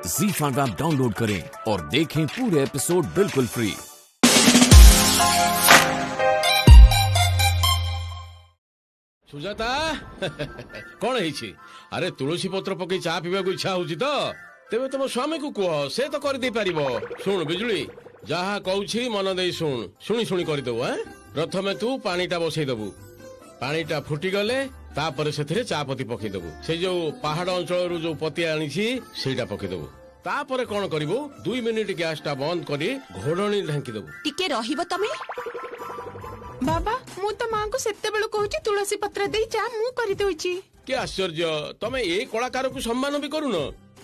ZEE5 app download करें और देखें पूरे एपिसोड बिल्कुल फ्री। सुजाता कौन है? अरे तुलसी पत्र पकई चा पीवा इच्छा होची तो तेरे तुम स्वामी को कह से तो कर दे पारिबो। सुन बिजुली जहा कहूची मन दे सुन शुणी शुणी कर दो। प्रथमे तू पानीटा बसई दबु, पानीटा फुटी गले तापर से चापती पकई दबु। से जो पहाड़ अंचल जो पति आनी सेटा पकई दबु। तापर कौन करिवो 2 मिनिट गैस टा बंद करी घोड़णी ढांकी दबु। टिके रहिबो तमे। बाबा मु तो मां को सेते बेलु कहूची तुलसी पत्र देई चा मु करि देउची। के आश्चर्य तमे ए कलाकार को सम्मान भी करूनो।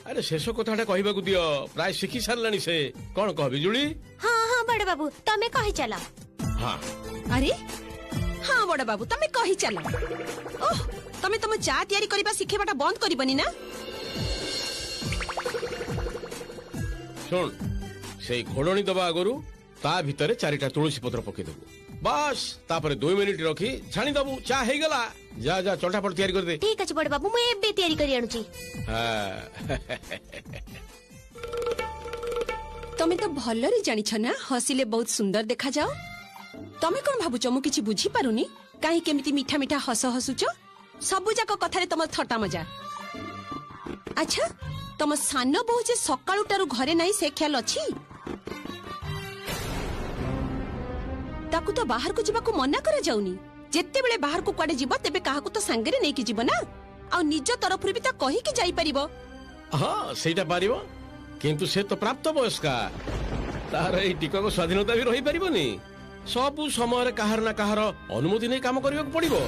अरे शेष कथाटा कहबा को दियो, प्राय शिखी सारलानी से। कौन कह बिजुली? हां हां बड़ बाबू तमे कहि चला। हां अरे हां बड़ बाबू तमे कहि चला। ओह तमे तम चा तयारी करबा सिखेबाटा बंद करबनी ना। सुन से घोड़णी दबा आगरू ता भितरे 4टा तुलसी पत्र पकई दबु। बस तापर 2 मिनिट रखी छाणी दबु। चा हे गला। जा जा चटापट तयारी कर दे। ठीक अछि बड़ बाबू मु एबे तयारी करी आनुची। तमे तो भल्लरी जानि छ ना हसिले बहुत सुंदर देखा जाओ। तमे कोन भाबुच मु किछि बुझी पारुनी काहे केमिति मीठा मीठा हस हसुच सबु जाक कथारे तम थटा मजा। अच्छा तम सान बहु जे सकाळुटारु घरे नाही से ख्याल अछि? ताकू तो बाहर को जीवा को मना करा जाउनी। जेते बेले बाहर को कुआडे जीव तेबे काहा को तो संगे नै कि जीव ना। आ निज तरफ रे भी त कहि कि जाई परिबो। हां सेटा पारिबो किंतु से तो प्राप्त वयस्का तार ए टिकक स्वाधीनता भी रही परिबोनी। सब समय रे काहर ना काहर अनुमति नै काम करियो को पड़िबो।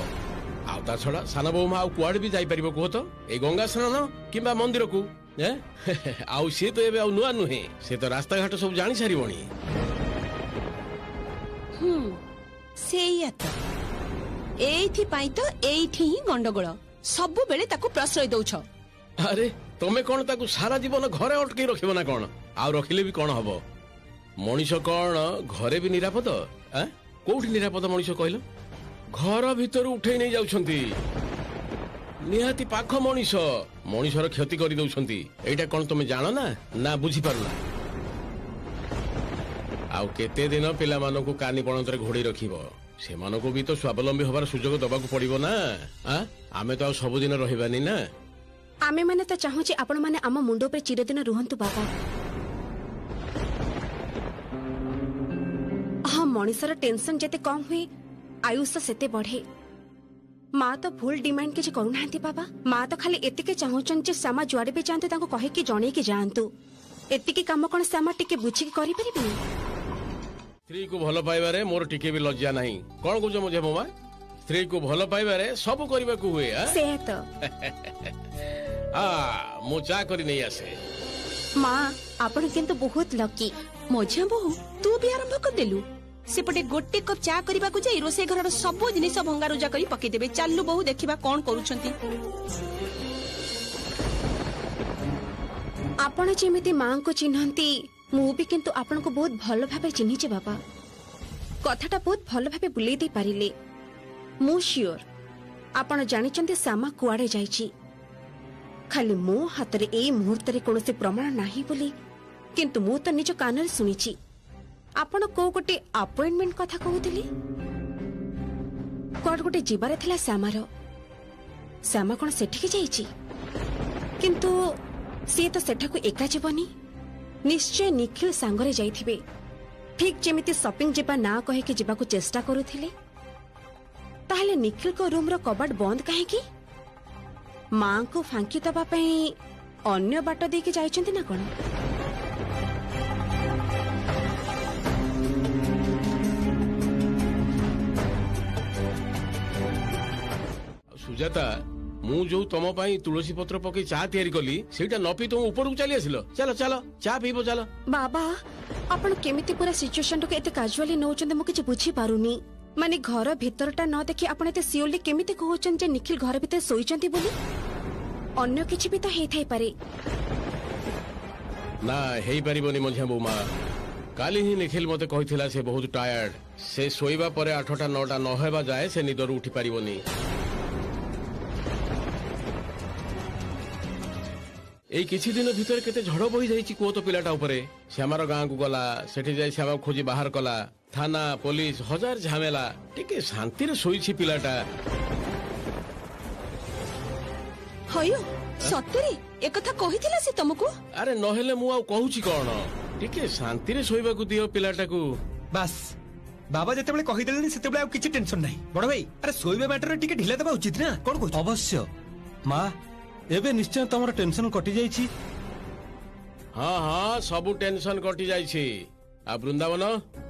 आ ता छडा साना बहुमा आ कुआडे भी जाई परिबो को तो ए गंगा स्नान किबा मंदिर को आउ से तो एबे आउ नुआ नुहे से तो रास्ता घाट सब जानि सारिबोनी। सेया तो एथि पाई तो एथि ही गंडगोल सबु बेले ताकू प्रश्रय दउछ। अरे तमे कोन ताकू सारा जीवन घरे अटके रखिबो ना कोन? आ रखिले भी कोन हबो? मनीष कोन घरे भी निरापद? कोउठी निरापद मनीष कहलो? घर भीतर उठै नै जाउछंती। निहाती पाख मनीष मनीषर क्षति करि दउछंती। एटा कोन तमे जानो ना ना बुझी पारला? आउ केते दिन पिला मानो को कानी पणंतरे घोड़ी रखिबो। से मानो को भी तो स्वावलंबी होबार सुजोग दबाकू पड़िबो ना। आमे तो सब दिन रहिबानी ना। आमे माने त चाहू छी आपण माने आम मुंडो पे चिरदिन रुहंतु बाबा। हां मनीषर टेंशन जते कम हुए आयुष सेते बढ़े। माँ तो फुल डिमांड के करू नांती बाबा। माँ तो खाली एतिके चाहूचन जे श्यामा जुआडे भी जांतु ताको कहे कि जणे कि जांतु। एतिके काम कोन श्यामा टिके बुझी के करि परिबे? स्त्री को भल पाइबारे मोर टिके भी लज्जा नहीं। कौन कहूछ मुझे मोमा? स्त्री को भल पाइबारे सब करबा को हुए। से तो मो चा करी नहीं आसे। माँ आपण किंतु बहुत लकी। मझिया बहु तू भी आरंभ कर देलु। सेपटे गोटे कप चा करबा को जाई रोसे घर सब जिनिस भंगा रुजा करी पके देबे। चालू बहु देखिबा कोन करूछंती। आपण जेमिति माँ को चिन्हंती मु भी किंतु आपण को बहुत भल भाबे चिन्हि छे बाबा। कथाटा बहुत भल भाबे बुलेई दे पारिले। मु श्योर आपण जानिचंती श्यामा कुआडे जाईची। खाली मो हातरे ए मुहूर्त रे कोनोसे प्रमाण नाही बोली किंतु मु तो निज कानरे सुनिची। आपण को गोटे अपॉइंटमेंट कथा कहउतली। कोड गोटे जीवारे थिला श्यामार। श्यामा कोन सेठी जाईची किंतु से तो सेठाको एका जीवनी। निश्चय निखिल सांगरे जाइथिबे। ठीक जेमिति शॉपिंग जेबा ना कहे कि जेबा को चेष्टा करूथिले। ताहले निखिल को रूम रो कबाट बंद काहे की? मां को फांकी दबा पई अन्य बाट दे के जाइछंती ना कोन? सुजाता मु जो तम पाई तुलसी पत्र पकई चा तयारी कली सेटा न पी तुम ऊपर को चली आसिलो। चलो चलो चा पीबो चलो। बाबा आपण केमिति पूरा सिचुएशन को एते कैजुअली नौचंदे मु किछ बुझी पारुनी। माने घर भीतरटा न देखि आपण एते सियोली केमिति कहउचन जे निखिल घर भीतर सोइचंती बोली? अन्य किछ भी तो हेइ थाई पारे ना। हेइ परिबोनी मझिया बोमा। काली ही निखिल मते कहिथिला से बहुत टायर्ड। से सोइबा परे 8टा 9टा न हेबा जाए से निदर उठी परिबोनी। ଏଇ କିଛି ଦିନ ଭିତରେ କେତେ ଝଡ଼ ବହି ଯାଇଛି କୁହ ତ ପିଲାଟା ଉପରେ। ଶ୍ୟାମାର ଗାଁକୁ ଗଲା, ସେଠି ଯାଇ ଶ୍ୟାମାକୁ ଖୋଜି ବାହାର କଲା, ଥାନା ପୋଲିସ ହଜାର ଝାମେଲା, ଟିକେ ଶାନ୍ତିରେ ଶୋଇଛି ପିଲାଟା। ହୟୁ ସତରେ ଏକଥା କହିଥିଲା ସେ ତମକୁ? ଆରେ ନହେଲେ ମୁଁ ଆଉ କହୁଛି କଣ, ଟିକେ ଶାନ୍ତିରେ ଶୋଇବାକୁ ଦିଅ ପିଲାଟାକୁ। ବାସ୍ ବାବା ଯେତେବେଳେ କହିଦେଲେନି ସେତେବେଳେ ଆଉ କିଛି ଟେନସନ ନାହିଁ। ବଡ ଭାଇ ଆରେ ଶୋଇବା ମ୍ୟାଟରରେ ଟିକେ ଢିଲା ଦେବା ଉଚିତ ନା, କଣ କହୁଛ? ଅବଶ୍ୟ ମା, ଏବେ ନିଶ୍ଚୟ ତମର ଟେନସନ କଟି ଯାଇଛି। ହଁ ହଁ ସବୁ ଟେନସନ କଟି ଯାଇଛି। ଆଉ ବୃନ୍ଦାବନ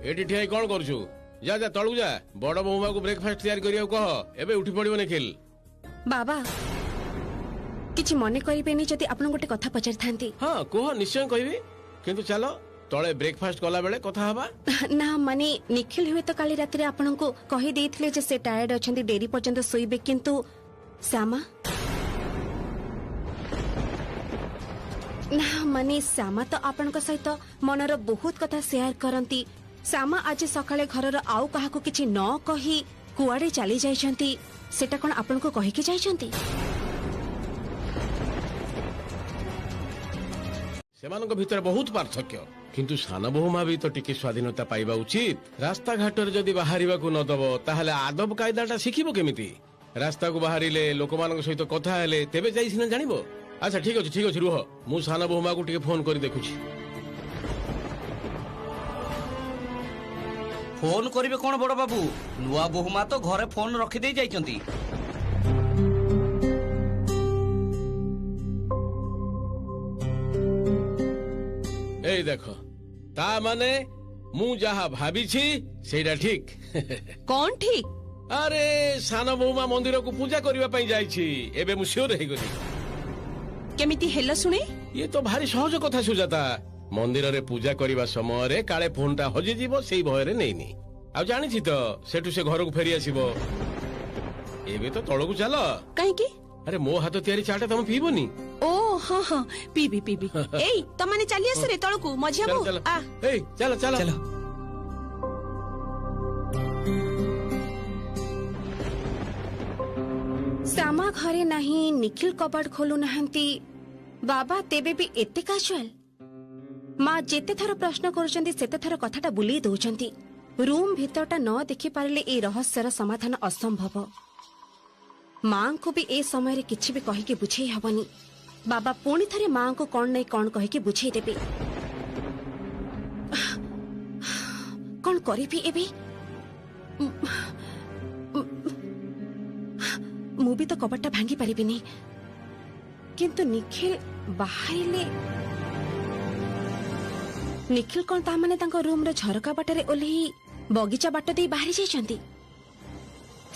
ଏଠି ଠିଆ ହେଇ କଣ କରୁଛୁ? ଯା ଯା ତଳକୁ ଯା, ବଡ ବୋହୁମାକୁ ବ୍ରେକଫାଷ୍ଟ ତିଆରି କରିବାକୁ କହ। ଏବେ ଉଠି ପଡିବ ନିଖିଲ। ବାବା କିଛି ମନେ କରିବେନି ଯଦି ଆପଣ ଗୋଟେ କଥା ପଚାରିଥାନ୍ତି। ହଁ କୁହ, ନିଶ୍ଚୟ କହିବି, କିନ୍ତୁ ଚାଲ ତଳେ ବ୍ରେକଫାଷ୍ଟ କଲା ବେଳେ କଥା ହବା। ନା ମାନେ ନିଖିଲ ହୁଏତ କାଲି ରାତିରେ ଆପଣଙ୍କୁ କହିଦେଇଥିଲେ ଯେ ସେ ଟାୟାର୍ଡ ଅଛନ୍ତି, ଡେରି ପର୍ଯ୍ୟନ୍ତ ଶୋଇବେ, କିନ୍ତୁ ଶ୍ୟାମା ନା ମାନେ ଶ୍ୟାମା ତ ଆପଣଙ୍କ ସହିତ ମନର ବହୁତ କଥା ସେୟାର କରନ୍ତି। ଶ୍ୟାମା ଆଜି ସକାଳେ ଘରର ଆଉ କାହାକୁ କିଛି ନ କହି କୁଆଡେ ଚାଲି ଯାଇଛନ୍ତି, ସେଟା କଣ ଆପଣଙ୍କୁ କହିକି ଯାଇଛନ୍ତି? ସେମାନଙ୍କ ଭିତରେ ବହୁତ ପାର୍ଥକ୍ୟ, କିନ୍ତୁ ସାନ ବୋହୁମା ବି ତ ଟିକେ ସ୍ୱାଧୀନତା ପାଇବା ଉଚିତ। ରାସ୍ତାଘାଟରେ ଯଦି ବାହାରିବାକୁ ନ ଦବ ତାହେଲେ ଆଦବ କାଇଦାଟା ଶିଖିବ କେମିତି? ରାସ୍ତାକୁ ବାହାରିଲେ ଲୋକମାନଙ୍କ ସହିତ କଥା ହେଲେ ତେବେ ଯାଇ ସିନା ଜାଣିବ। ଆଚ୍ଛା ଠିକ ଅଛି ରୁହ, ମୁଁ ସାନ ବୋହୁମାକୁ ଟିକେ ଫୋନ କରି ଦେଖୁଛି। ଫୋନ କରିବେ କଣ ବଡ ବାବୁ, ନୂଆ ବୋହୁମା ତ ଘରେ ଫୋନ ରଖିଦେଇ ଯାଇଛନ୍ତି। ଏଇ ଦେଖ, ତା ମାନେ ମୁଁ ଯାହା ଭାବିଛି ସେଇଟା ଠିକ। କଣ ଠିକ? ଆରେ ସାନ ବୋହୁମା ମନ୍ଦିରକୁ ପୂଜା କରିବା ପାଇଁ ଯାଇଛି, ଏବେ ମୁଁ ସିଓର ହେଇଗଲି। କେମିତି ହେଲ ଶୁଣେ? ଇଏ ତ ଭାରି ସହଜ କଥା ସୁଜାତା। ମନ୍ଦିରରେ ପୂଜା କରିବା ସମୟରେ କାଳେ ଫୋନଟା ହଜିଯିବ ସେଇ ଭୟରେ ନେଇନି। ଆଉ ଜାଣିଛି ତ ସେଠୁ ସେ ଘରକୁ ଫେରି ଆସିବ। ଏବେ ତ ତଳକୁ ଚାଲ। କାହିଁକି? ଆରେ ମୋ ହାତ ତିଆରି ଚାଟା ତମେ ପିଇବନି? ଓ ହଁ ହଁ ପିବି ପିବି। ଏଇ ତମାନେ ଚାଲି ଆସରେ ତଳକୁ ମଝିଆ ଚାଲ ବୋଉ। ଚାଲ, ଏଇ ଚାଲ ଚାଲ ଚାଲ ଶ୍ୟାମା ଘରେ ନାହିଁ, ନିଖିଲ କବାଟ ଖୋଲୁ ନାହାନ୍ତି, ବାବା ତେବେ ବି ଏତେ କାଜୁଆଲ? ମା ଯେତେ ଥର ପ୍ରଶ୍ନ କରୁଛନ୍ତି ସେତେ ଥର କଥାଟା ବୁଲେଇ ଦଉଛନ୍ତି। ରୁମ୍ ଭିତରଟା ନ ଦେଖିପାରିଲେ এই ରହସ୍ୟର ସମାଧାନ ଅସମ୍ଭବ। ମାଙ୍କୁ ବି ଏ ସମୟରେ କିଛି ବି କହିକି ବୁଝେଇ ହବନି। ବାବା ପୁଣି ଥରେ ମାଙ୍କୁ କଣ ନାଇଁ କଣ କହିକି ବୁଝେଇ ଦେବେ। କଣ କରିବି ଏବେ? ମୁଁ ବି ତ କବାଟଟା ଭାଙ୍ଗି ପାରିବିନି, କିନ୍ତୁ ନିଖିଲ ବାହାରିଲେ ନିଖିଲ କଣ ତା ମାନେ ତାଙ୍କ ରୁମର ଝରକା ବାଟରେ ଓହ୍ଲେଇ ବଗିଚା ବାଟ ଦେଇ ବାହାରି ଯାଇଛନ୍ତି?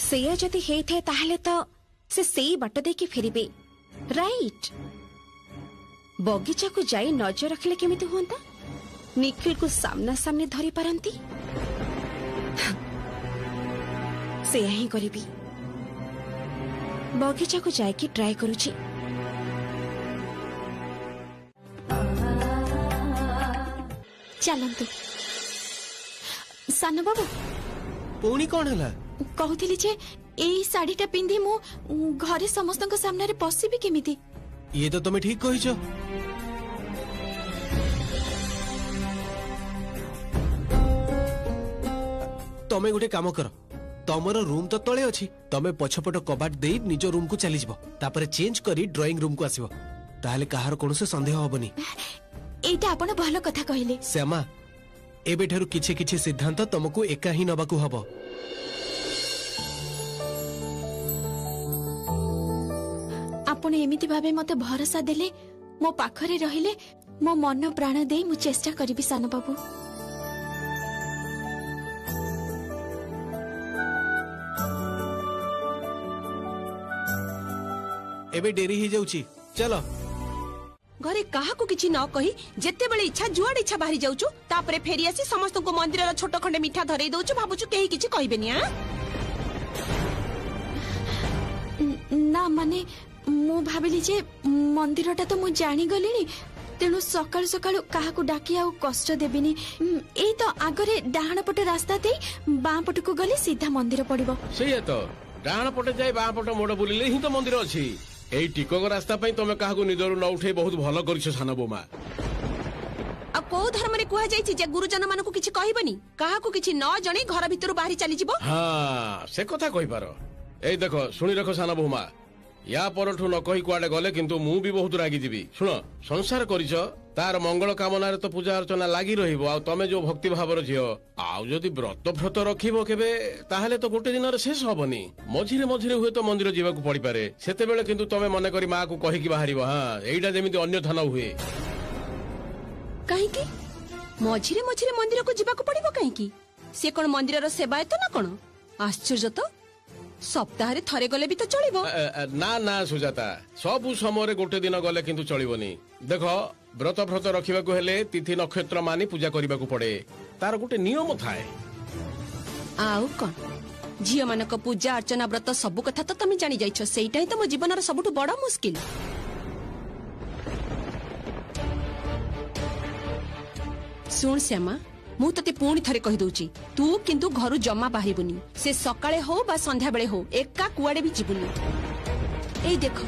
ସେଇଆ ଯଦି ହେଇଥାଏ ତାହେଲେ ତ ସେ ସେଇ ବାଟ ଦେଇକି ଫେରିବେ, ରାଇଟ୍? ବଗିଚାକୁ ଯାଇ ନଜର ରଖିଲେ କେମିତି ହୁଅନ୍ତା? ନିଖିଲକୁ ସାମ୍ନା ସାମ୍ନି ଧରି ପାରନ୍ତି। ସେଇଆ ହିଁ କରିବି। ବଗିଚାକୁ ଯାଇକି ଟ୍ରାଏ କରୁଛି। ଚାଲନ୍ତୁ। ସାନ ବାବୁ ପୁଣି କଣ ହେଲା? କହୁଥିଲି ଯେ ଏଇ ଶାଢୀଟା ପିନ୍ଧି ମୁଁ ଘରେ ସମସ୍ତଙ୍କ ସାମ୍ନାରେ ପଶିବି କେମିତି? ଇଏ ତ ତମେ ଠିକ କହିଛ। ତମେ ଗୋଟେ କାମ କର, ତମର ରୁମ୍ ତ ତଳେ ଅଛି, ତମେ ପଛପଟ କବାଟ ଦେଇ ନିଜ ରୁମକୁ ଚାଲିଯିବ, ତାପରେ ଚେଞ୍ଜ କରି ଡ୍ରଇଂ ରୁମକୁ ଆସିବ, ତାହେଲେ କାହାର କୌଣସି ସନ୍ଦେହ ହବନି। ଏଇଟା ଆପଣ ଭଲ କଥା କହିଲେ। ଶ୍ୟାମା, ଏବେଠାରୁ କିଛି କିଛି ସିଦ୍ଧାନ୍ତ ତମକୁ ଏକା ହିଁ ନବାକୁ ହବ। ଆପଣ ଏମିତି ଭାବେ ମତେ ଭରସା ଦେଲେ, ମୋ ପାଖରେ ରହିଲେ, ମୋ ମନ ପ୍ରାଣ ଦେଇ ମୁଁ ଚେଷ୍ଟା କରିବି ସାନ ବାବୁ। ଏବେ ଡେରି ହେଇଯାଉଛି, ଚାଲ। ଘରେ କାହାକୁ କିଛି ନ କହି ଯେତେବେଳେ ଇଚ୍ଛା ଯୁଆଡେ ଇଚ୍ଛା ବାହାରି ଯାଉଛୁ, ତାପରେ ଫେରି ଆସି ସମସ୍ତଙ୍କୁ ମନ୍ଦିରର ଛୋଟ ଖଣ୍ଡେ ମିଠା ଧରେଇ ଦଉଛୁ, ଭାବୁଛୁ କେହି କିଛି କହିବେନି? ନା ମାନେ ମୁଁ ଭାବିଲି ଯେ ମନ୍ଦିରଟା ତ ମୁଁ ଜାଣିଗଲିଣି, ତେଣୁ ସକାଳୁ ସକାଳୁ କାହାକୁ ଡାକି ଆଉ କଷ୍ଟ ଦେବିନି। ଏଇ ତ ଆଗରେ ଡାହାଣ ପଟ ରାସ୍ତା ଦେଇ ବାଁ ପଟକୁ ଗଲେ ସିଧା ମନ୍ଦିର ପଡିବ। ସେଇଆ ତ, ଡାହାଣ ପଟେ ଯାଇ ବାଁ ପଟ ମୋଡ ବୁଲିଲେ ହିଁ ତ ମନ୍ଦିର ଅଛି। एई टिकक रास्ता पई तमे काहाकू निदरु न उठे बहुत भलो करिछ साना बोमा। आ को धर्म रे कुहा जाईछि जे गुरुजन मानको किछि कहबनी काहाकू किछि न जणे घर भितरु बाहरी चली जिवो। हां से कथा कहि पारो। एई देखो सुनी रखो साना बोमा, या परठु न कहि कुआडे गले किंतु मु भी बहुत रागी जीवी। सुनो संसार करिछ तार मंगल कामना रे तो पूजा अर्चना लागी रहिबो आ तमे जो भक्ति भावर झियो आउ जदि व्रत व्रत रखिबो केबे ताहले तो गोटे दिन रे शेष होबनी। मझिरे मझिरे हुए तो मंदिर जीवाकू पड़ी पारे सेते बेले किंतु तमे मने करी मां को कहि कि बाहरिबो। हां एइडा जेमिति अन्य थाना हुए काहे की मझिरे मझिरे मंदिर को जीवाकू पड़िबो काहे की से कोन मंदिर रो सेवायत ना कोन आश्चर्य तो सप्ताह रे थरे गले भी तो चलिबो। ना ना सुजाता सबु समय गोटे दिन गले किंतु चलिबोनी। देखो व्रत व्रत रखिबाकू हेले तिथि नक्षत्र मानी पूजा करिबाकू पड़े तार गोटे नियम थाए। आउ कोन झियो मानक पूजा अर्चना व्रत सब कथा तो तमे जानि जाइछो सेइटा ही तो मो जीवन रो सबटु बड़ मुश्किल। सुन श्यामा मु तते पुणी थरे कहि दउची तू किंतु घरु जमा बाहरिबुनी से सकाळे हो बा संध्या बेले हो एका कुआडे भी जिबुनी। एई देखो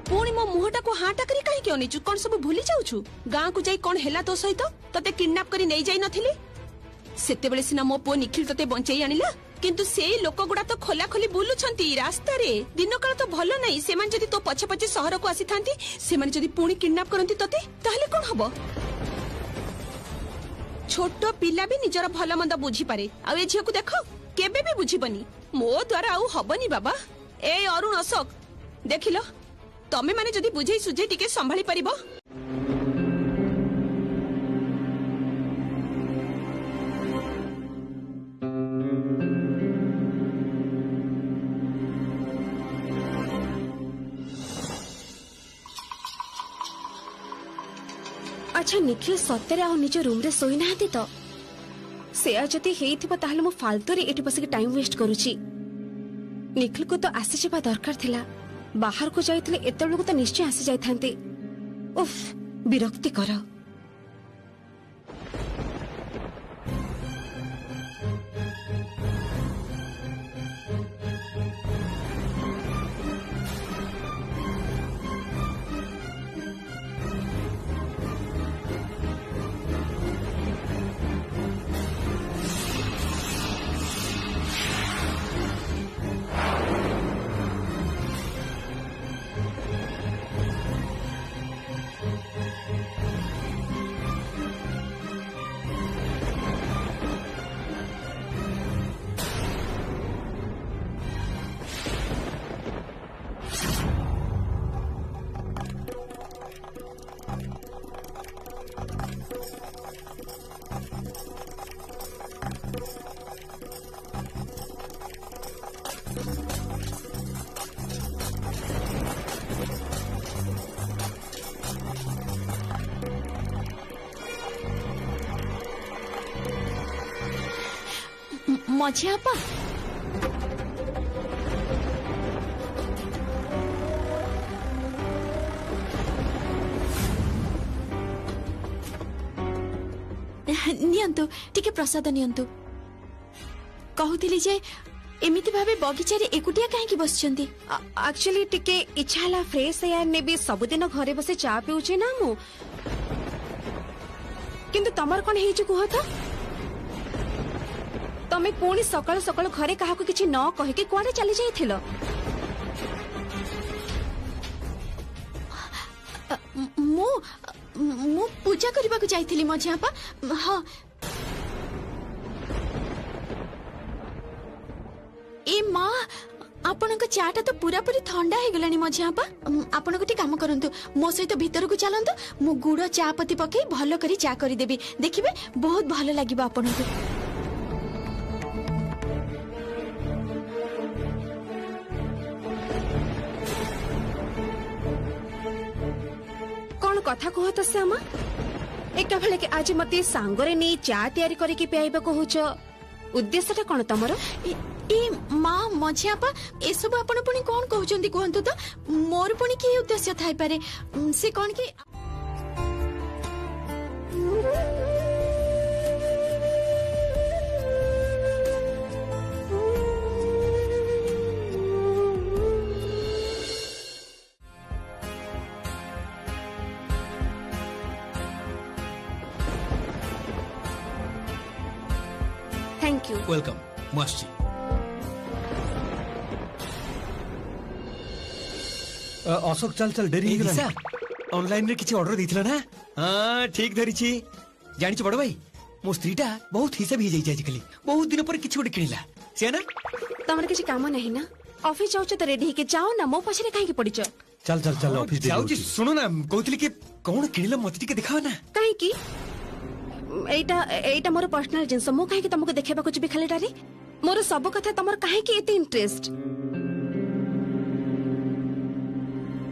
पुणी मो मुहटा को हाटा करी काहे के अनिचु कोन सब भूली जाउछु गां को जाई कोन हेला तो सहित तते किडनैप करी नै जाई नथिली सेते बेले सिना मो पो निखिल तते बंचई आनिला किंतु सेई लोक गुडा तो खोला खोली बुलुछंती रास्ता रे दिन काल तो भलो नै सेमान जदी तो पछे पछे शहर को आसी थांती सेमान जदी पुणी किडनैप करंती तते ताहले कोन हबो। छोट पिला भी निजर भल मंद बुझी पारे आ ए झियो को देखो केबे भी बुझीबनी मो द्वारा आउ हबनी बाबा। ए अरुण अशोक देखिलो तमे माने जदी बुझेई सुझे टिके संभाली परिबो। अच्छा निखिल सत्य आ निज रूम रे सोई नाहती तो से जति हेइथिबो ताहले मो फालतू रे एठी बसिक टाइम वेस्ट करूची। निखिल को तो आसी जेबा दरकार थिला बाहर को जाइतले एते लोग तो निश्चय आसी जाय थांते। उफ विरक्ति कर। मझिया आपा नियंतु टिके प्रसाद नियंतु कहूतिली जे एमिति भाबे बगीचा रे एकुटिया काहे की बसचंती। एक्चुअली टिके इच्छा हला फ्रेश एयर ने भी सबुदिन घरे बसे चा पिउचे ना मु किंतु तमर कोन हेइछु कुह तो तमे पुणी सकाळ सकाळ घरे काहाकू किछि न कहि के कुआडे चली जाइथिलो। मु मु पूजा करबा को जाइथिली मझिया आपा। हां ए मां आपनक चाटा तो पूरा पूरी ठंडा हे गलानी मझिया आपा। आपन गोटे काम करंतु मो सहित भीतर को चलंतु मु गुड़ चा पत्ती पके भलो करी चा करी देबी देखिबे बहुत भलो लागिबा आपनकु। कौन कथा कह तो श्यामा एका भले के आज मते सांगरे नहीं चा तैयारी करे के पियाइबा कहूच उद्देश्यटा कौन तमरो। ए मां मझिया आपा ए सब आपण पुनी कोन कहउचंती कहंतु तो मोर पुनी की उद्देश्य थाई पारे से कोन की थैंक यू। वेलकम ମୁଁ ଆସୁଛି। अशोक चल चल डेरी ए हो दिशा ऑनलाइन रे किछि ऑर्डर देथिला ना? हां ठीक धरिछि। जानि छ बड़ भाई मो स्त्रीटा बहुत हिसाब ही जाई आजकल बहुत दिन पर किछि गोटे किनिला से ना तमर किसी काम नहीं ना ऑफिस जाउछ तो रेडी के जाओ ना मो पछरे काहे के पड़िछ चल चल चल ऑफिस दे जाउछि सुनो ना कहतली कि कोन किनिला मते टिके देखाव ना काहे की एटा एटा मोर पर्सनल जिंस मो काहे के तुमको देखेबा कुछ भी खाली डारी मोर सब कथा तमर काहे की एते इंटरेस्ट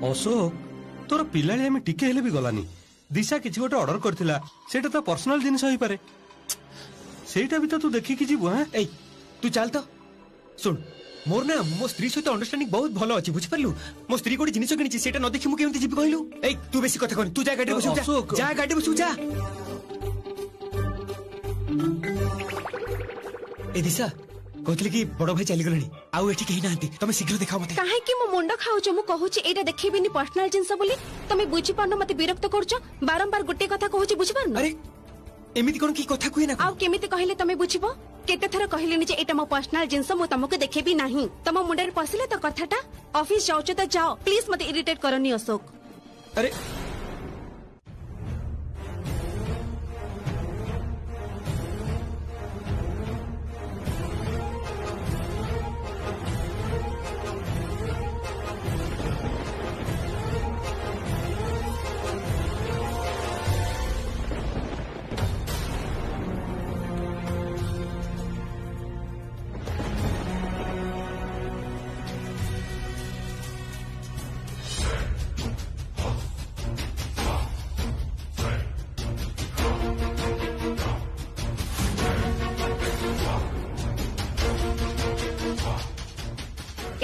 अशोक तोर पिलाली आम टिके हेले भी गलानी दिशा किछि गोटे ऑर्डर करथिला सेटा तो पर्सनल जिनिस होई पारे सेटा भी तो तू देखि कि जीवो हां ए तू चल तो सुन मोर ना मो स्त्री सहित अंडरस्टैंडिंग बहुत भलो अछि बुझि परलु मो स्त्री कोडी जिनिस किनिछि सेटा न देखि मु केमति जिबि कहलु ए तू बेसी कथा कहनी तू जा गाडी बसु जा जा गाडी बसु जा ए दिशा कहतली कि बड़ भाई चली गलनी आउ एठी केही नांती तमे शीघ्र देखाओ मते काहे की मो मुंड खाउछ मु कहूची एटा देखिबिनी पर्सनल जिंस बोली तमे बुझि पानो मते विरक्त करछ बारंबार गुटे कथा कहूची बुझि पानो अरे एमिति कोन की कथा कुए ना आउ केमिति कहिले तमे बुझिबो केते थर कहिलेनी जे एटा मो पर्सनल जिंस मु तमको देखेबी नाही तम मुंडे पसिले तो कथाटा ऑफिस जाउछ तो जाओ प्लीज मते इरिटेट करनी अशोक अरे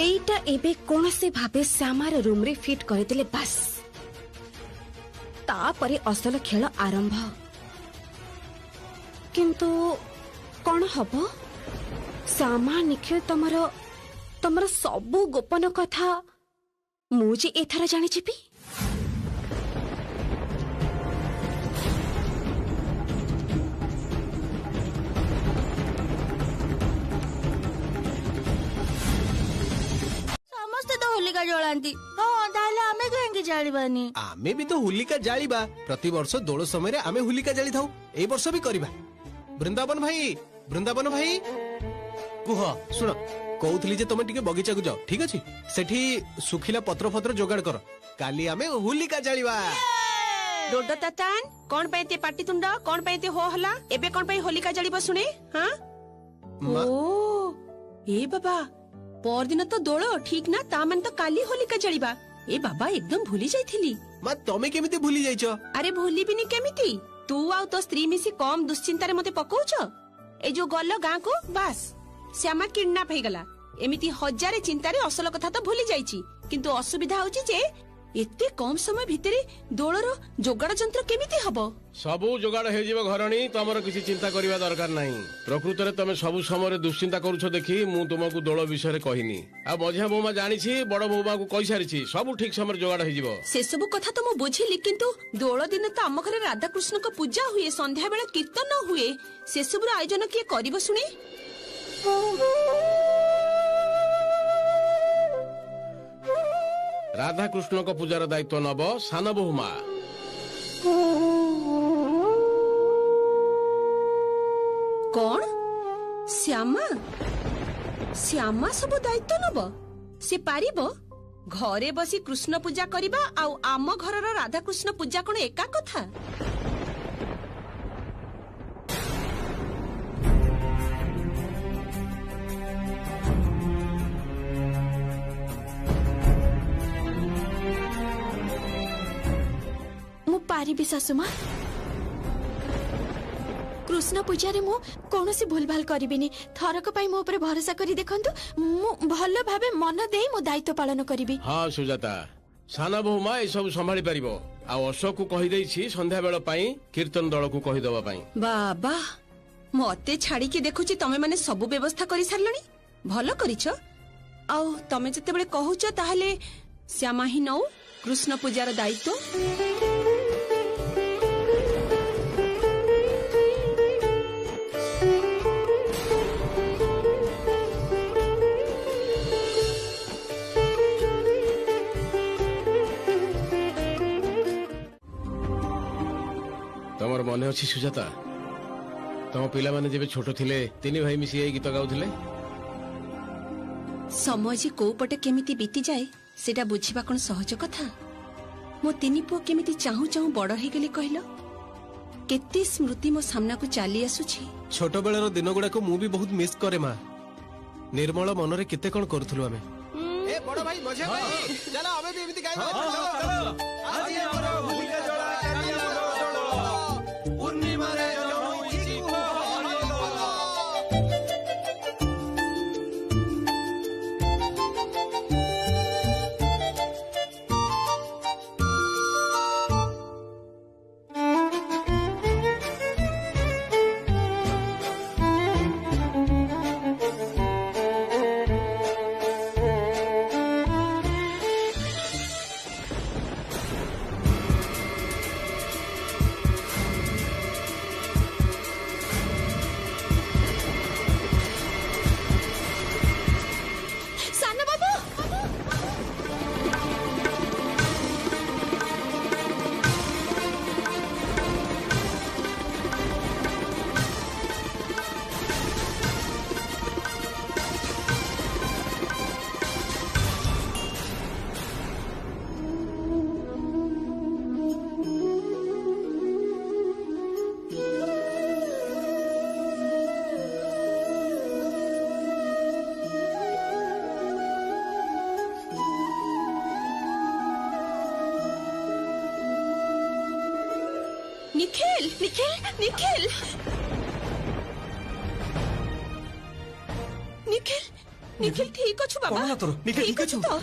एटा एबे कोनसे भाबे श्यामार रूम रे फिट करदेले बस तापरे असल खेल आरंभ किंतु कौन हबो श्यामा निखिल तमर सबु गोपन कथा मुझे एथरा जानी छिपी होलिका जलांती हाँ ताहले आमे कहेंगे जालिबानी आमे भी तो होलिका जालिबा प्रति वर्ष दोल समय रे आमे होलिका जाली थाउ ए वर्ष भी करिबा वृंदावन भाई कुह सुन कहउथली जे तमे टिके बगीचा को जाओ ठीक अछि सेठी सुखिला पत्र फत्र जोगाड़ कर काली आमे होलिका जालिबा डोडो तातान कौन पैते पाटी तुंड कौन पैते हो हला एबे कौन पई होलिका जालिबा सुने हां ओ ए बाबा परदिन तो दोल ठीक ना ता मन तो काली होलिका जलिबा ए बाबा एकदम भूली जाइथिली मा तमे केमिति भूली जाइछो अरे भूली बिनी केमिति तू आउ तो स्त्री मिसी कम दुश्चिंता रे मते पकोउछ ए जो गल्लो गां को बस श्यामा किडनैप हे गला एमिति हजारे चिंता रे असल कथा तो भूली जाइछि किंतु असुविधा होछि जे एते कम समय भितरे दोलर जोगाड़ जंत्र केमिति हबो सबू जोगाड़ हे जीव घरणी तमर किसी चिंता करिवा दरकार नाही प्रकृत रे तमे सबू समय दुश्चिंता करूछ देखि मु तुमको दोल विषय रे कहिनी आ मझिया बोमा जानिछि बड़ बोमा को कहि सारिछि सबू ठीक समय जोगाड़ हे जीव से सबू कथा तो मु बुझिली किंतु दोल दिन तो आम घरे राधा कृष्ण को पूजा हुए संध्या बेला कीर्तन हुए से सबुर आयोजन किए करिवो सुने राधा कृष्ण को पूजार दायित्व नब सान बहुमा कौन श्यामा श्यामा सब दायित्व नब से पारिबो घरे बसी कृष्ण पूजा करिबा आउ आम घरर राधा कृष्ण पूजा कोन एका कथा पारिबी सासुमा कृष्ण पूजा रे मु कोनोसी भूलभाल करिबिनी थरक पई मो ऊपर भरोसा करी देखंतु मु भलो भाबे मन देई मो दायित्व पालन करिबी हां सुजाता साना बहुमा ए सब संभाली परिबो आ अशोक को कहि देई छी संध्या बेला पई कीर्तन दल को कहि दबा पई बाबा मते छाड़ी के देखुची तमे माने सब व्यवस्था करि सारलनी भलो करिछो आ तमे जते बेले कहूछ ताहले श्यामा ही नौ कृष्ण पूजार दायित्व तमर मन अच्छी सुजाता तम पिला माने जेबे छोट थिले तीन भाई मिसी गीत गाउथिले समय जे को पटे केमिति बीती जाए सेटा बुझिबा कोन सहज कथा मो तीन पुओ केमिति चाहू चाहू बड़ हे गेले कहलो केते स्मृति मो सामना को चली आसुछि छोट बेलर दिन गुडा को मु भी बहुत मिस करे मां निर्मल मन रे केते कोन करथुलु आमे ए बड़ भाई मजे भाई चला हमें भी एमिति गाइबा चलो आज हमर होलिका जळा पूर्णिमा रे जनोइछि को निखिल निखिल निखिल निखिल निखिल ठीक अछु बाबा कोन तोर निखिल ठीक अछु तो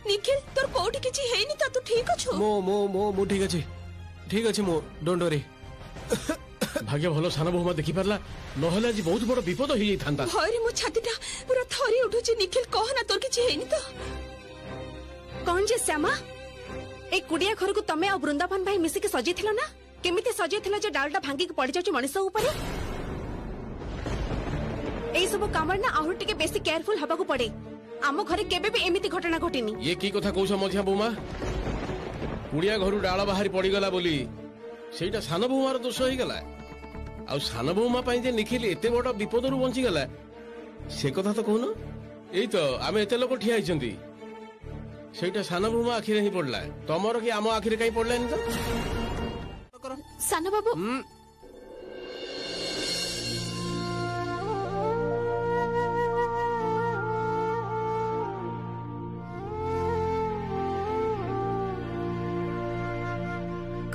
निखिल तोर कोठी किछि हेनी त तू ठीक अछु मो मो मो मु ठीक अछि मो डोंट वरी भाग्य भलो साना बहुमा देखि परला नहले आज बहुत बड़ विपद हो जाई थांता हरे मो छातीटा पूरा थरी उठुछि निखिल कह ना तोर किछि हेनी तो कौन जे श्यामा ए कुडिया घर को तमे और वृंदावन भाई मिसी के सजे थिलो ना केमिते सजे थिलो जे डालटा भांगी के पड़ी जाउची मनिष ऊपर ए सब कामर ना आहुर टिके बेसी केयरफुल हबा को पड़े आम घरे केबे भी एमिति घटना घटिनी ये की कथा कहउछ मझिया बहुमा कुड़िया घरु डाळ बाहरी पड़ी गला बोली सेटा सान बहुमार दोष होई गला आ सान बहुमा पई जे निखिल एते बड़ विपद रु बंची गला से कथा तो कहनो एई तो आमे एते लोक ठिया आइछंती सेटा सान बहुमा आखिरे ही पड़ला तमरो कि आम आखिरे काई पड़लानी तो सानो बाबू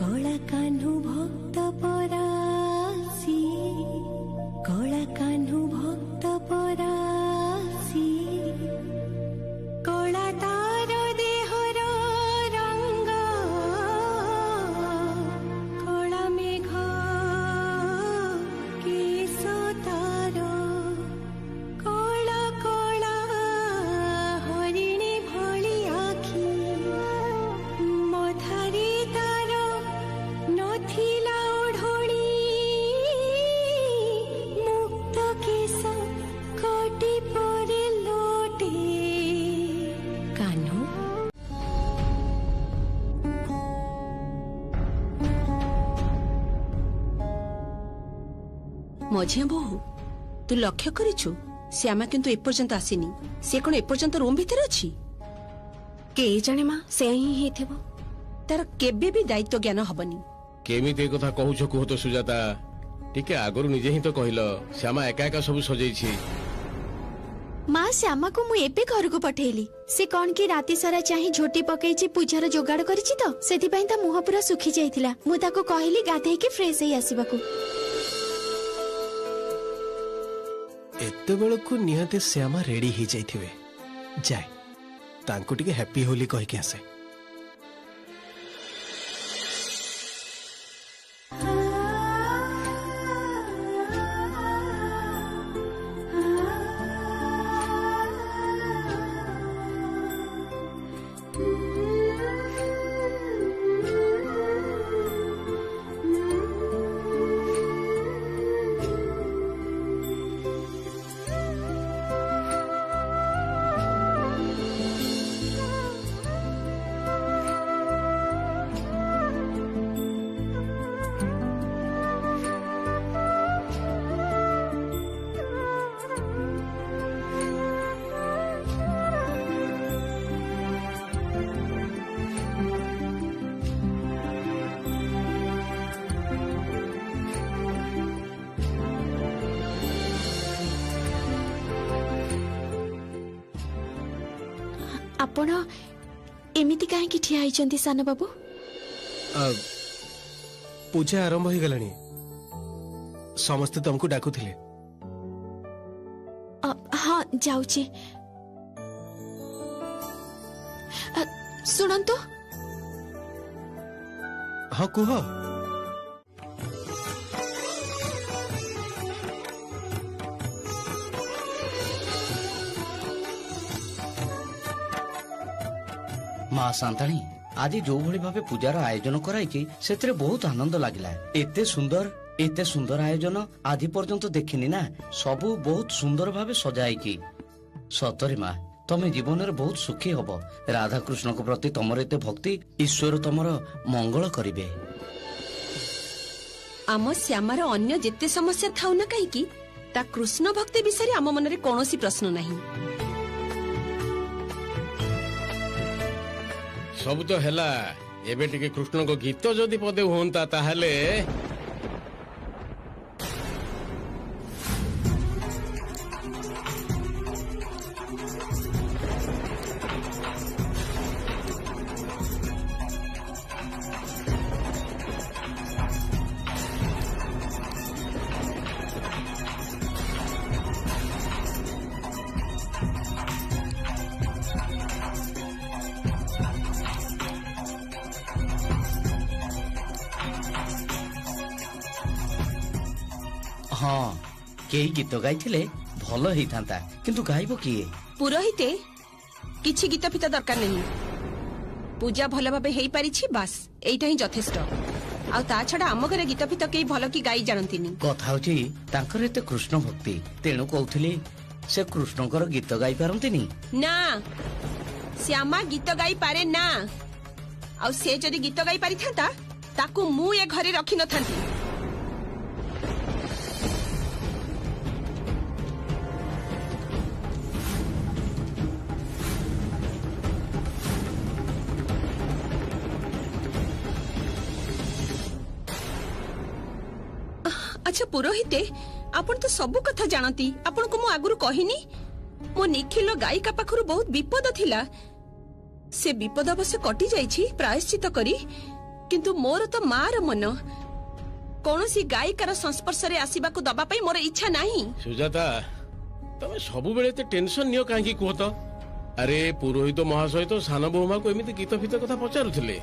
कला कान्हु भक्त परासी कला कान्हु भक्त परासी कला तार देहर रंग कला मेघ केश तार कला कला हरिणी भଳି आखि मधारी तार नथिला ओढणी मुक्त केश कटी परे लोटे कान्हु मझिया बहु तू लक्ष्य करिछु श्यामा किंतु एपर्यंत आसीनी से कोन एपर्यंत रूम भीतर अछि के जाने मां से ही हेथिबो तार केबे भी दायित्व ज्ञान हबनी केमिते कथा कहउछ कुह तो सुजाता टिके आगरु निजे ही तो कहिलो श्यामा एका एका सब सजेई छी माँ श्यामा को मु एबे घर को पठेली से कौन की राती सारा चाही झोटी पकईची पूजार जोगाड़ करिछि तो सेति पई ता मुह पूरा सुखी जाइथिला मु ताको कहली गाधेई के फ्रेश हेई आसीबाकू एते बेलकु निहाते श्यामा रेडी ही जाइथिबे जाय तांको टिके हैप्पी होली कहि के आसे ଆପଣ ଏମିତି କାହିଁକି ଠିଆ ହେଇଛନ୍ତି ସାନ ବାବୁ? ପୂଜା ଆରମ୍ଭ ହେଇଗଲାଣି, ସମସ୍ତେ ତମକୁ ଡାକୁଥିଲେ। ହଁ ଯାଉଛି। ଶୁଣନ୍ତୁ। ହଁ କୁହ। ମା ସାନ୍ତାଣୀ, ଆଜି ଯୋଉଭଳି ଭାବେ ପୂଜାର ଆୟୋଜନ କରାଇଛି ସେଥିରେ ବହୁତ ଆନନ୍ଦ ଲାଗିଲା। ଏତେ ସୁନ୍ଦର ଆୟୋଜନ ଆଜି ପର୍ଯ୍ୟନ୍ତ ଦେଖିନି ନା। ସବୁ ବହୁତ ସୁନ୍ଦର ଭାବେ ସଜା ହେଇଛି। ସତରେ ମା, ତମେ ଜୀବନରେ ବହୁତ ସୁଖୀ ହବ। ରାଧାକୃଷ୍ଣଙ୍କ ପ୍ରତି ତମର ଏତେ ଭକ୍ତି, ଈଶ୍ୱର ତମର ମଙ୍ଗଳ କରିବେ। ଆମ ଶ୍ୟାମାର ଅନ୍ୟ ଯେତେ ସମସ୍ୟା ଥାଉ ନା କାହିଁକି, ତା କୃଷ୍ଣ ଭକ୍ତି ବିଷୟରେ ଆମ ମନରେ କୌଣସି ପ୍ରଶ୍ନ ନାହିଁ। ସବୁ ତ ହେଲା, ଏବେ ଟିକେ କୃଷ୍ଣଙ୍କ ଗୀତ ଯଦି ପଦେ ହୁଅନ୍ତା ତାହେଲେ। ହଁ, କେହି ଗୀତ ଗାଇଥିଲେ ଭଲ ହେଇଥାନ୍ତା, କିନ୍ତୁ ଗାଇବ କିଏ? ପୁରୋହିତେ, କିଛି ଗୀତ ଫିତ ଦରକାର ନାହିଁ। ପୂଜା ଭଲ ଭାବେ ହେଇପାରିଛି, ବାସ୍ ଏଇଟା ହିଁ ଯଥେଷ୍ଟ। ଆଉ ତା ଛଡା ଆମ ଘରେ ଗୀତ ଫିତ କେହି ଭଲ କି ଗାଇ ଜାଣନ୍ତିନି। କଥା ହଉଛି ତାଙ୍କର ଏତେ କୃଷ୍ଣ ଭକ୍ତି, ତେଣୁ କହୁଥିଲି ସେ କୃଷ୍ଣଙ୍କର ଗୀତ ଗାଇ ପାରନ୍ତିନି? ନା, ଶ୍ୟାମା ଗୀତ ଗାଇ ପାରେ ନା। ଆଉ ସେ ଯଦି ଗୀତ ଗାଇ ପାରିଥାନ୍ତା ତାକୁ ମୁଁ ଏ ଘରେ ରଖିନଥାନ୍ତି। ଆଚ୍ଛା ପୁରୋହିତେ, ଆପଣ ତ ସବୁ କଥା ଜାଣନ୍ତି। ଆପଣଙ୍କୁ ମୁଁ ଆଗରୁ କହିନି? ମୋ ନିଖିଲ ଗାୟିକା ପାଖରୁ ବହୁତ ବିପଦ ଥିଲା। ସେ ବିପଦ ଅବଶ୍ୟ କଟି ଯାଇଛି ପ୍ରାୟଶ୍ଚିତ କରି, କିନ୍ତୁ ମୋର ତ ମାର ମନ। କୌଣସି ଗାୟିକାର ସଂସ୍ପର୍ଶରେ ଆସିବାକୁ ଦବା ପାଇଁ ମୋର ଇଚ୍ଛା ନାହିଁ। ସୁଜାତା, ତମେ ସବୁବେଳେ ଏତେ ଟେନସନ ନିଅ କାହିଁକି କୁହ ତ? ଆରେ ପୁରୋହିତ ମହାଶୟ ତ ସାନ ବୋହୂମାକୁ ଏମିତି ଗୀତ ଫିତ କଥା ପଚାରୁଥିଲେ।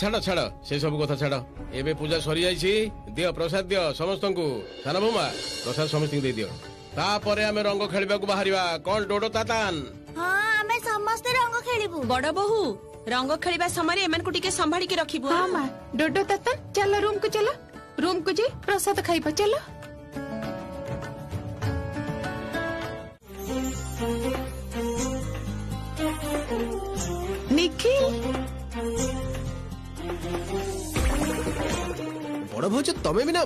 ଛାଡ ଛାଡ, ସେ ସବୁ କଥା ଛାଡ। ଏବେ ପୂଜା ସରିଯାଇଛି, ଦିଅ ପ୍ରସାଦ ଦିଅ ସମସ୍ତଙ୍କୁ। ସାନ ବୋହୂମା, ପ୍ରସାଦ ସମସ୍ତଙ୍କୁ ଦେଇଦିଅ। ତାପରେ ଆମେ ରଙ୍ଗ ଖେଳିବାକୁ ବାହାରିବା। କଣ ଡୋଡୋ ତାତାନ? ହଁ, ଆମେ ସମସ୍ତେ ରଙ୍ଗ ଖେଳିବୁ। ବଡ ବୋହୂ, ରଙ୍ଗ ଖେଳିବା ସମୟରେ ଏମାନଙ୍କୁ ଟିକେ ସମ୍ଭାଳିକି ରଖିବୁ। ହଁ ମା, ଡୋଡୋ ତାତା, ଚାଲ ରୁମକୁ ଚାଲ। ରୁମକୁ ଯାଇ ପ୍ରସାଦ ଖାଇବା, ଚାଲ। ନିଖିଲ, ବଡ ଭାଉଜ ତମେ ବି ନା।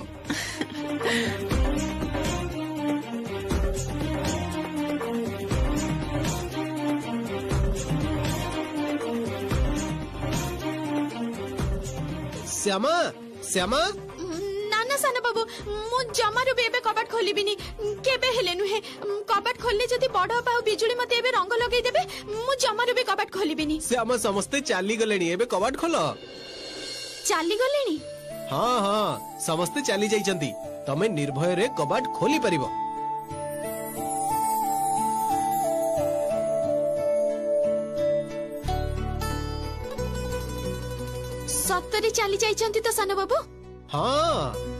ଶ୍ୟାମା, ଶ୍ୟାମା। ନା ନା ସାନ ବାବୁ, ମୁଁ ଜମାରୁ ବି ଏବେ କବାଟ ଖୋଲିବିନି, କେବେ ହେଲେ ନୁହେଁ। କବାଟ ଖୋଲିଲେ ଯଦି ବଡ ବାପା ଆଉ ବିଜୁଳି ମତେ ଏବେ ରଙ୍ଗ ଲଗେଇଦେବେ, ମୁଁ ଜମାରୁ ବି କବାଟ ଖୋଲିବିନି। ଶ୍ୟାମା, ସମସ୍ତେ ଚାଲିଗଲେଣି, ଏବେ କବାଟ ଖୋଲ। ଚାଲିଗଲେଣି? ହଁ ହଁ, ସମସ୍ତେ ଚାଲି ଯାଇଛନ୍ତି। ତମେ ନିର୍ଭୟରେ କବାଟ ଖୋଲି ପାରିବ। ସତରେ ଚାଲି ଯାଇଛନ୍ତି ତ ସାନ ବାବୁ? ହଁ।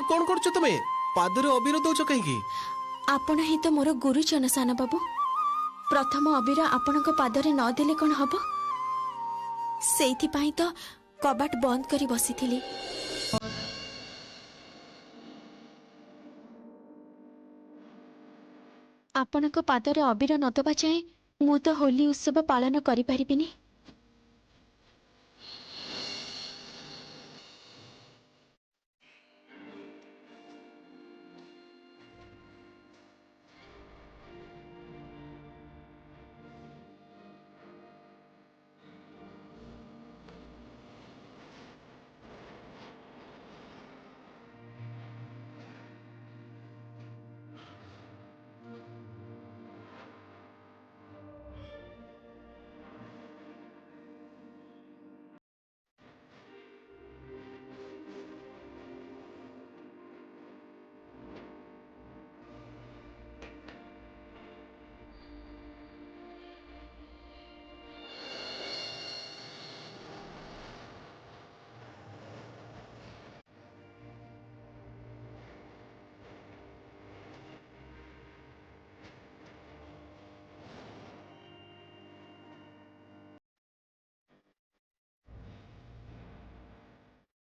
କଣ କରୁଛ ତମେ? ପାଦରେ ଅବିର ଦଉଛ କାହିଁକି? आपण ही तो मोर गुरुजन सान बाबू प्रथम अबीर आपणक पादरे न देले कौन हब सेइथिपाई तो कबाट बंद करी बसिथिली। आपणक पादरे अबीर न दबा जाए मु तो होली उत्सव पालन करि परिबिनी।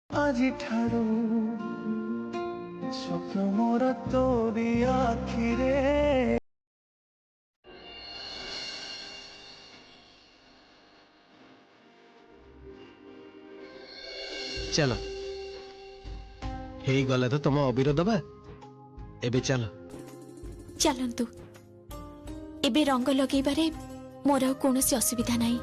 আজি ঠাৰু স্বপ্ন মোৰ তোৰি আখিৰে। चलो हेई गला तो तुम अबीर दबा एबे चलो चलंतु एबे रंग लगेबारे मोर आ कोनोसी असुविधा नाही।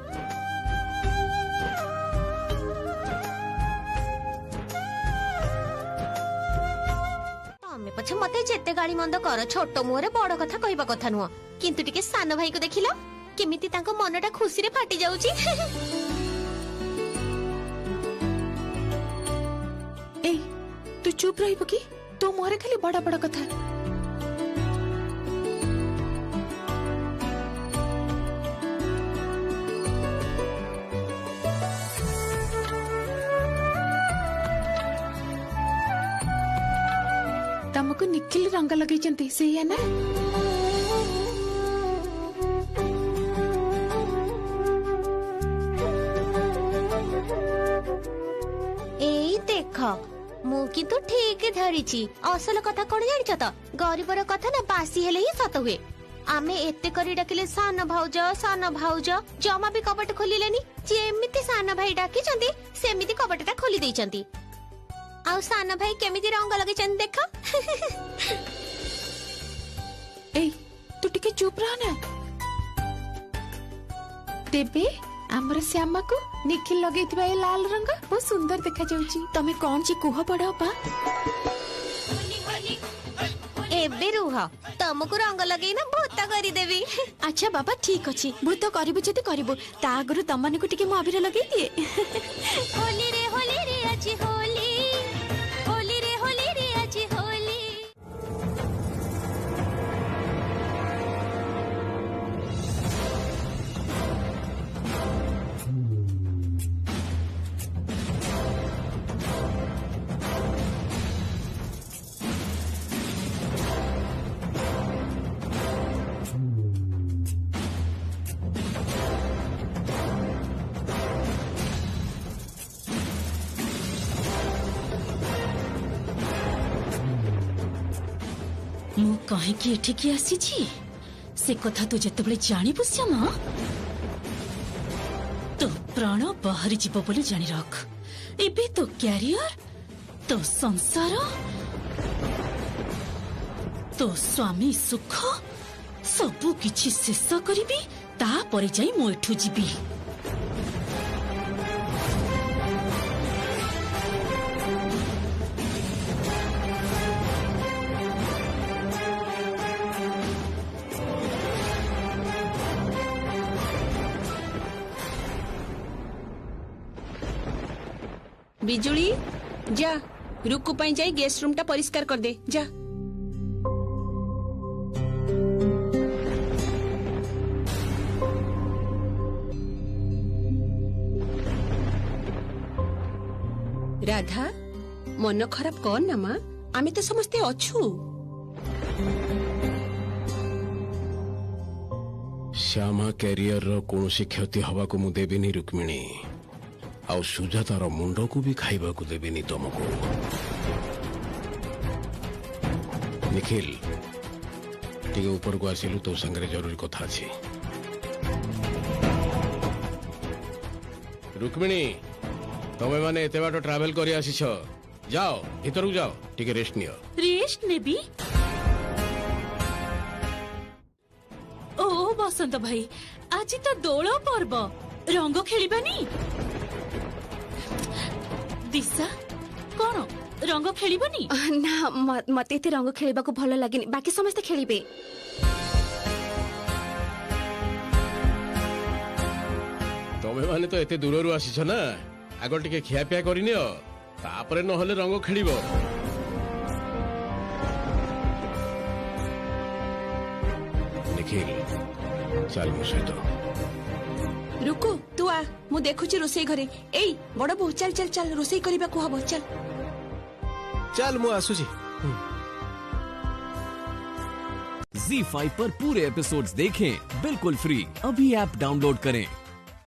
पछे मते जेते गाड़ी मंद कर छोट मुहरे बड़ कथा कहबा कथा नुह किंतु टिके सान भाई को देखिलो केमिति तांको मनटा खुशी रे फाटी जाउची। ए तू चुप रहिबो की तो मोरे खाली बड़ा बड़ा कथा। तमको निखिल रंग लगे चंती सही है ना। एई देख मु किंतु ठीक धरिची असल कथा कोन जानिछ त गरीबर कथा ना बासी हेले ही सत हुए। आमे एते करी डाकिले सान भाउज जमा भी कपट खोलिलेनी जेमिति सान भाई डाकी चंती सेमिति कपटटा खोली देई चंती। आउ सान भाई केमिति रंग लगे चंद देख। ए तू टिके चुप रह ना। तेबे हमर श्यामा को निखिल लगेइथिबा ए लाल रंग बहुत सुंदर देखा जाउची। तमे कोन जी कुह पड़ो बा एबे रुह तुमको रंग लगेई ना भूत करी देबी। अच्छा बाबा ठीक अछि भूत करिबु जति करिबु ता आगरु तमने को टिके मु अबीर लगेई दिए। होली रे अछि होली होली रे अछि होली। मु कहीं की एठिकी आसीची से कथा तू जेतेबेले जानिबु श्यामा तो प्राण बाहरी जीव बोली जानी रख। एबे तो कैरियर तो संसार तो स्वामी सुख सबु किछि शेष करिबी ता परे जाई मु एठु जीबी। बिजुली जा रुकु पाई जाई गेस्ट रूम टा परिष्कार कर दे जा। राधा मन खराब कर ना माँ आमे तो समस्ते अच्छू। श्यामा कैरियर रो कौनसी क्षति हवा को मु देबिनी रुक्मिणी आउ सुजातार मुंड को भी खाइबा को देबिनी तुमको। निखिल टिके ऊपर को आसिलु तो संगे जरूरी कथा अछि। रुक्मिणी तमे माने एते बाटो ट्रैवल करी आसीछ, जाओ भीतर जाओ टिके रेस्ट नियो। रेस्ट नेबी? ओ बसंत भाई आज तो दोल पर्व, रंग खेलिबानी? दिशा कौन रंग खेलिबानी? ना मते एते रंग खेलिबाको भलो लागेनी, बाकी समस्त खेलिबे। तमे माने तो एते दूररू आसीछ ना, आगो टिके खिया पिया करिनियो तापरे न हले रंग खेलिबो। निखिल चल मो सहित। रुकु तू आ, मु देखुची रोसई घरे। एई बड़ बहु चल चल चल रोसई करिबा को हबो, चल चल मु आसुची। Z5 पर पूरे एपिसोड्स देखें बिल्कुल फ्री। अभी ऐप डाउनलोड करें।